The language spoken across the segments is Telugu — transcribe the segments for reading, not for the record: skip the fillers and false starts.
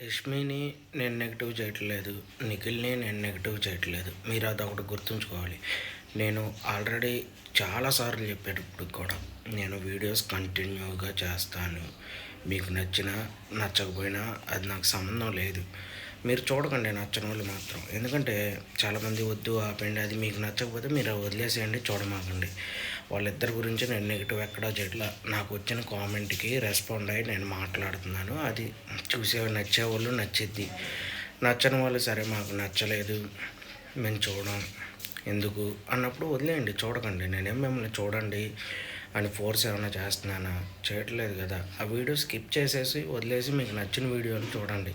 యష్మిని నేను నెగిటివ్ చేయట్లేదు. నిఖిల్‌ని నేను నెగిటివ్ చేయట్లేదు. మీరు అదొకటి గుర్తుంచుకోవాలి. నేను ఆల్రెడీ చాలా సార్లు చెప్పాను ఇప్పటికి కూడా. నేను వీడియోస్ కంటిన్యూగా చేస్తాను. మీకు నచ్చినా, నచ్చకపోయినా అది నాకు సంబంధం లేదు. మీరు చూడకండి నచ్చనోళ్ళు మాత్రం. ఎందుకంటే చాలామంది వద్దు ఆపేయండి, అది మీకు నచ్చకపోతే మీరు వదిలేసేయండి, చూడమాకండి. వాళ్ళిద్దరి గురించి నేను నెగిటివ్ ఎక్కడా చేయట్లా. నాకు వచ్చిన కామెంట్‌కి రెస్పాండ్ అయ్యి నేను మాట్లాడుతున్నాను. అది నచ్చేవాళ్ళు నచ్చిద్ది. నచ్చని వాళ్ళు సరే మాకు నచ్చలేదు, మేము చూడం ఎందుకు అన్నప్పుడు వదిలేయండి, చూడకండి. నేనేం మిమ్మల్ని చూడండి అని ఫోర్స్ ఏమైనా చేస్తున్నానా? చేయట్లేదు కదా! ఆ వీడియో స్కిప్ చేసేసి వదిలేసి మీకు నచ్చిన వీడియోలు చూడండి.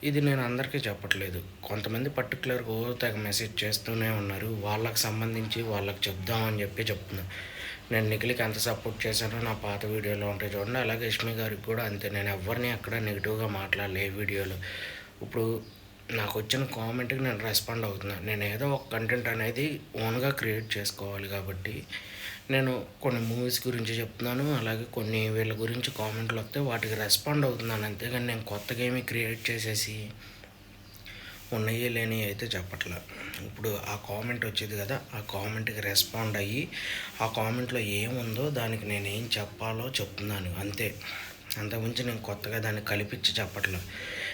ఇది నేను అందరికీ చెప్పట్లేదు. కొంతమంది పర్టిక్యులర్‌గా తెగ మెసేజ్ చేస్తూనే ఉన్నారు. వాళ్ళకి సంబంధించి వాళ్ళకి చెప్దామని చెప్తున్నా. నేను నిఖిల్‌కి ఎంత సపోర్ట్ చేశానో నా పాత వీడియోలో ఉంటాయి చూడండి. అలాగే యష్మి గారికి కూడా అంతే. నేను ఎవ్వరిని ఎక్కడ నెగిటివ్‌గా మాట్లాడలే ఏ వీడియోలో. ఇప్పుడు నాకొచ్చిన కామెంట్‌కి నేను రెస్పాండ్ అవుతున్నా. నేను ఏదో ఒక కంటెంట్ అనేది ఓన్‌గా క్రియేట్ చేసుకోవాలి కాబట్టి, నేను కొన్ని మూవీస్ గురించి చెప్తున్నాను. అలాగే కొన్ని వీళ్ళ గురించి కామెంట్లు వస్తే వాటికి రెస్పాండ్ అవుతున్నాను. అంతేగాని నేను కొత్తగా ఏమి క్రియేట్ చేసేసి ఉన్నయి లేనివి అయితే చెప్పట్లా. ఇప్పుడు ఆ కామెంట్ వచ్చేది కదా! ఆ కామెంట్‌కి రెస్పాండ్ అయ్యి, ఆ కామెంట్‌లో ఏముందో దానికి నేనేం చెప్పాలో చెప్తున్నాను అంతే. అంతకుమించి నేను కొత్తగా దాన్ని కల్పించి చెప్పట్లా.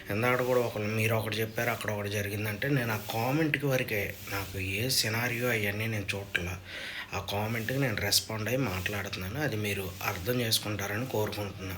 ఇందాకడ కూడా మీరు ఒకటి చెప్పారు, అక్కడ ఒకటి జరిగిందంటే నేను ఆ కామెంట్‌కి వరకే. నాకు ఏ సినారియో అయన్నీ నేను చూడట్లా. ఆ కామెంట్‌కి నేను రెస్పాండ్ అయ్యి మాట్లాడుతున్నాను. అది మీరు అర్థం చేసుకుంటారని కోరుకుంటున్నా.